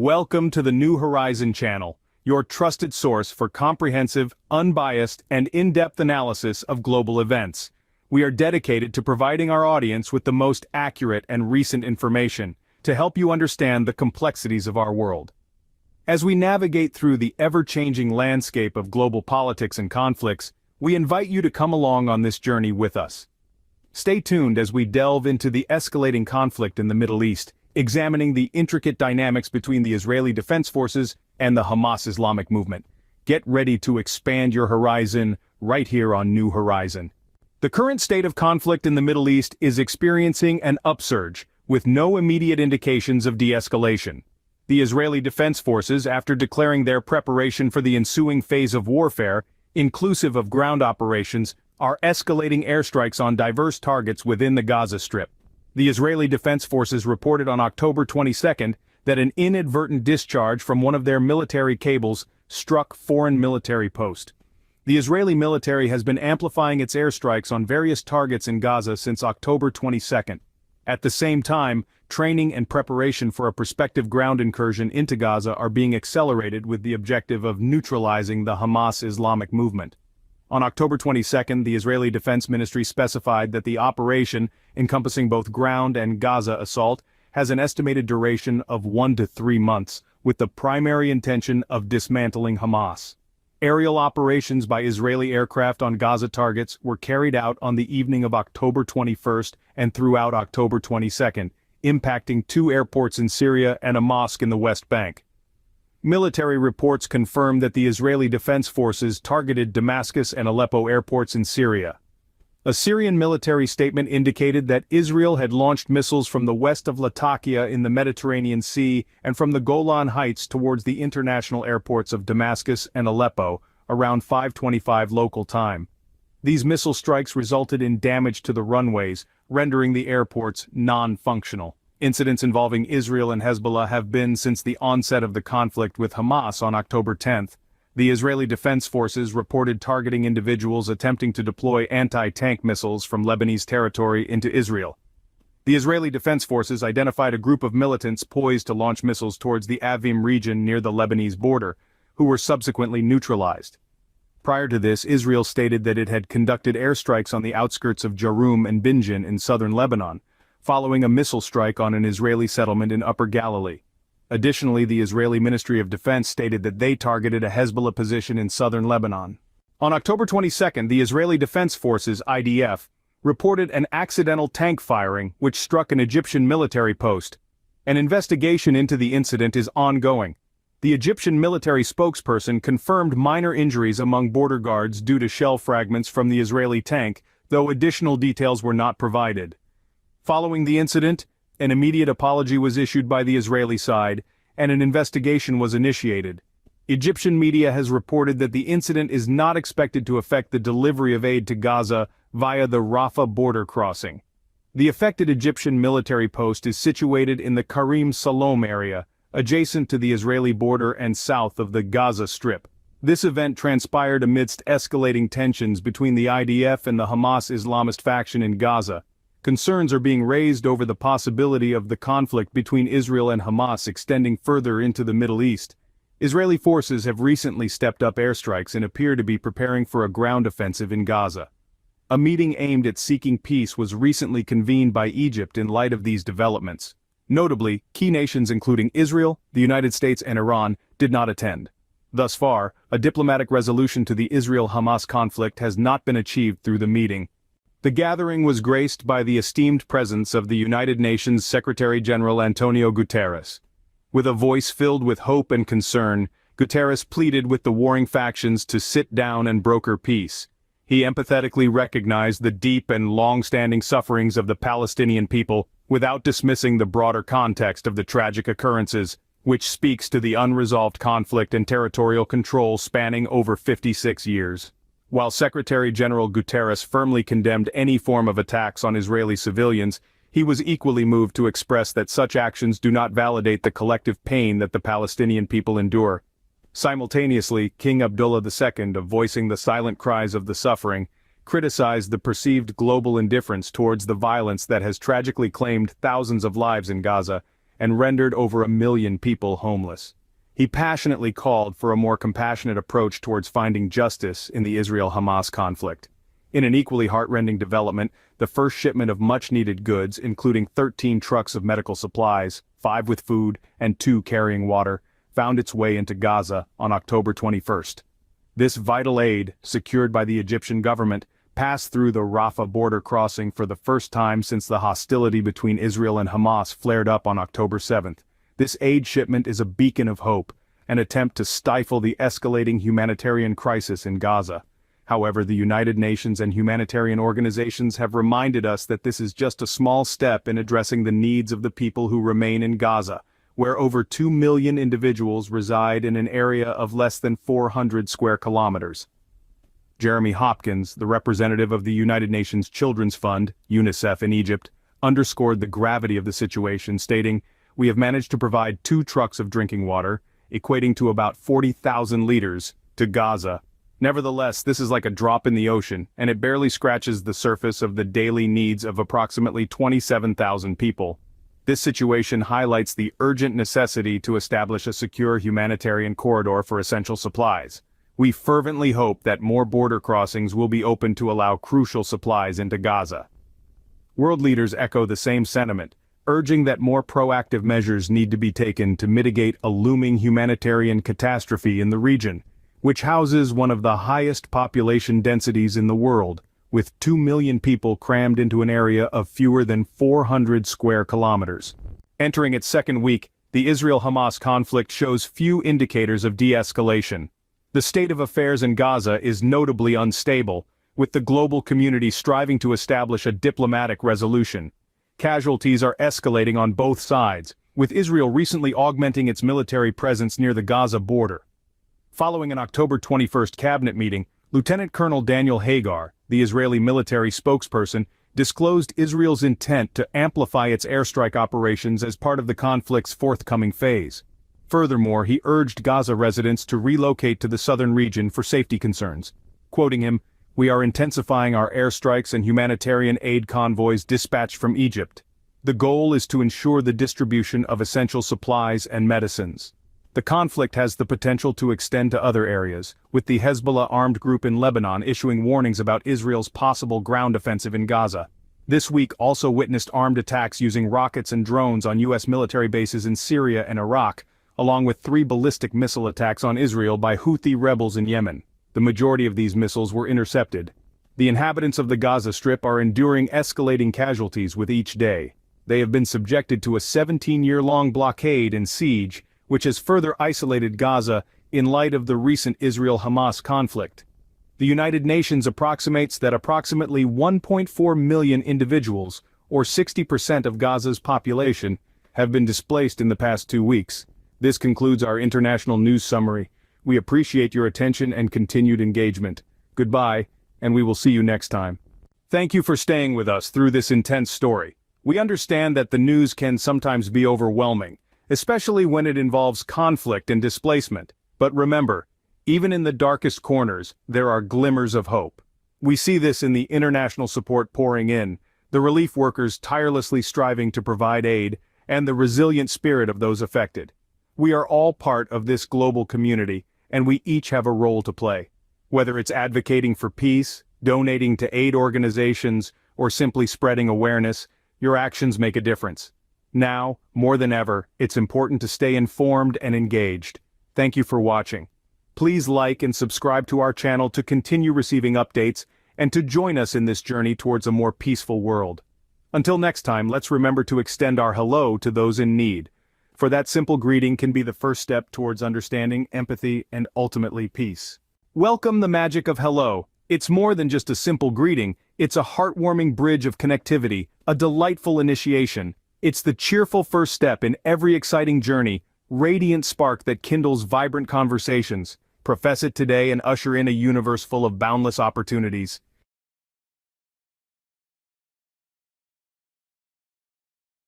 Welcome to the New Horizon channel, your trusted source for comprehensive, unbiased, and in-depth analysis of global events. We are dedicated to providing our audience with the most accurate and recent information to help you understand the complexities of our world. As we navigate through the ever-changing landscape of global politics and conflicts, we invite you to come along on this journey with us. Stay tuned as we delve into the escalating conflict in the Middle East, examining the intricate dynamics between the Israeli Defense Forces and the Hamas Islamic movement. Get ready to expand your horizon right here on New Horizon. The current state of conflict in the Middle East is experiencing an upsurge, with no immediate indications of de-escalation. The Israeli Defense Forces, after declaring their preparation for the ensuing phase of warfare, inclusive of ground operations, are escalating airstrikes on diverse targets within the Gaza Strip. The Israeli Defense Forces reported on October 22 that an inadvertent discharge from one of their military cables struck foreign military post. The Israeli military has been amplifying its airstrikes on various targets in Gaza since October 22. At the same time, training and preparation for a prospective ground incursion into Gaza are being accelerated with the objective of neutralizing the Hamas Islamic movement. On October 22, the Israeli Defense Ministry specified that the operation, encompassing both ground and Gaza assault, has an estimated duration of 1 to 3 months, with the primary intention of dismantling Hamas. Aerial operations by Israeli aircraft on Gaza targets were carried out on the evening of October 21 and throughout October 22, impacting 2 airports in Syria and a mosque in the West Bank. Military reports confirm that the Israeli Defense Forces targeted Damascus and Aleppo airports in Syria. A Syrian military statement indicated that Israel had launched missiles from the west of Latakia in the Mediterranean Sea and from the Golan Heights towards the international airports of Damascus and Aleppo, around 5:25 local time. These missile strikes resulted in damage to the runways, rendering the airports non-functional. Incidents involving Israel and Hezbollah have been since the onset of the conflict with Hamas on October 10. The Israeli Defense Forces reported targeting individuals attempting to deploy anti-tank missiles from Lebanese territory into Israel. The Israeli Defense Forces identified a group of militants poised to launch missiles towards the Avim region near the Lebanese border, who were subsequently neutralized. Prior to this, Israel stated that it had conducted airstrikes on the outskirts of Jarum and Binjan in southern Lebanon, following a missile strike on an Israeli settlement in Upper Galilee. Additionally, the Israeli Ministry of Defense stated that they targeted a Hezbollah position in southern Lebanon. On October 22, the Israeli Defense Forces (IDF) reported an accidental tank firing which struck an Egyptian military post. An investigation into the incident is ongoing. The Egyptian military spokesperson confirmed minor injuries among border guards due to shell fragments from the Israeli tank, though additional details were not provided. Following the incident, an immediate apology was issued by the Israeli side, and an investigation was initiated. Egyptian media has reported that the incident is not expected to affect the delivery of aid to Gaza via the Rafah border crossing. The affected Egyptian military post is situated in the Karim Salom area, adjacent to the Israeli border and south of the Gaza Strip. This event transpired amidst escalating tensions between the IDF and the Hamas Islamist faction in Gaza. Concerns are being raised over the possibility of the conflict between Israel and Hamas extending further into the Middle East. Israeli forces have recently stepped up airstrikes and appear to be preparing for a ground offensive in Gaza. A meeting aimed at seeking peace was recently convened by Egypt in light of these developments. Notably, key nations including Israel, the United States, and Iran did not attend. Thus far, a diplomatic resolution to the Israel-Hamas conflict has not been achieved through the meeting. The gathering was graced by the esteemed presence of the United Nations Secretary-General Antonio Guterres. With a voice filled with hope and concern, Guterres pleaded with the warring factions to sit down and broker peace. He empathetically recognized the deep and long-standing sufferings of the Palestinian people, without dismissing the broader context of the tragic occurrences, which speaks to the unresolved conflict and territorial control spanning over 56 years. While Secretary-General Guterres firmly condemned any form of attacks on Israeli civilians, he was equally moved to express that such actions do not validate the collective pain that the Palestinian people endure. Simultaneously, King Abdullah II, voicing the silent cries of the suffering, criticized the perceived global indifference towards the violence that has tragically claimed thousands of lives in Gaza, and rendered over 1 million people homeless. He passionately called for a more compassionate approach towards finding justice in the Israel-Hamas conflict. In an equally heartrending development, the first shipment of much-needed goods, including 13 trucks of medical supplies, 5 with food, and 2 carrying water, found its way into Gaza on October 21st. This vital aid, secured by the Egyptian government, passed through the Rafah border crossing for the first time since the hostility between Israel and Hamas flared up on October 7th. This aid shipment is a beacon of hope, an attempt to stifle the escalating humanitarian crisis in Gaza. However, the United Nations and humanitarian organizations have reminded us that this is just a small step in addressing the needs of the people who remain in Gaza, where over 2 million individuals reside in an area of less than 400 square kilometers. Jeremy Hopkins, the representative of the United Nations Children's Fund, UNICEF in Egypt, underscored the gravity of the situation, stating, "We have managed to provide 2 trucks of drinking water, equating to about 40,000 liters, to Gaza. Nevertheless, this is like a drop in the ocean, and it barely scratches the surface of the daily needs of approximately 27,000 people." This situation highlights the urgent necessity to establish a secure humanitarian corridor for essential supplies. We fervently hope that more border crossings will be opened to allow crucial supplies into Gaza. World leaders echo the same sentiment, urging that more proactive measures need to be taken to mitigate a looming humanitarian catastrophe in the region, which houses one of the highest population densities in the world, with 2 million people crammed into an area of fewer than 400 square kilometers. Entering its second week, the Israel-Hamas conflict shows few indicators of de-escalation. The state of affairs in Gaza is notably unstable, with the global community striving to establish a diplomatic resolution. Casualties are escalating on both sides, with Israel recently augmenting its military presence near the Gaza border. Following an October 21st cabinet meeting, Lieutenant Colonel Daniel Hagar, the Israeli military spokesperson, disclosed Israel's intent to amplify its airstrike operations as part of the conflict's forthcoming phase. Furthermore, he urged Gaza residents to relocate to the southern region for safety concerns. Quoting him, "We are intensifying our airstrikes and humanitarian aid convoys dispatched from Egypt. The goal is to ensure the distribution of essential supplies and medicines." The conflict has the potential to extend to other areas, with the Hezbollah armed group in Lebanon issuing warnings about Israel's possible ground offensive in Gaza. This week also witnessed armed attacks using rockets and drones on U.S. military bases in Syria and Iraq, along with 3 ballistic missile attacks on Israel by Houthi rebels in Yemen. The majority of these missiles were intercepted. The inhabitants of the Gaza Strip are enduring escalating casualties with each day. They have been subjected to a 17-year-long blockade and siege, which has further isolated Gaza in light of the recent Israel-Hamas conflict. The United Nations approximates that approximately 1.4 million individuals, or 60% of Gaza's population, have been displaced in the past 2 weeks. This concludes our international news summary. We appreciate your attention and continued engagement. Goodbye, and we will see you next time. Thank you for staying with us through this intense story. We understand that the news can sometimes be overwhelming, especially when it involves conflict and displacement. But remember, even in the darkest corners, there are glimmers of hope. We see this in the international support pouring in, the relief workers tirelessly striving to provide aid, and the resilient spirit of those affected. We are all part of this global community, and we each have a role to play. Whether it's advocating for peace, donating to aid organizations, or simply spreading awareness, your actions make a difference. Now, more than ever, it's important to stay informed and engaged. Thank you for watching. Please like and subscribe to our channel to continue receiving updates and to join us in this journey towards a more peaceful world. Until next time, let's remember to extend our hello to those in need. For that simple greeting can be the first step towards understanding, empathy, and ultimately peace. Welcome the magic of hello. It's more than just a simple greeting, it's a heartwarming bridge of connectivity, a delightful initiation. It's the cheerful first step in every exciting journey, radiant spark that kindles vibrant conversations. Profess it today and usher in a universe full of boundless opportunities.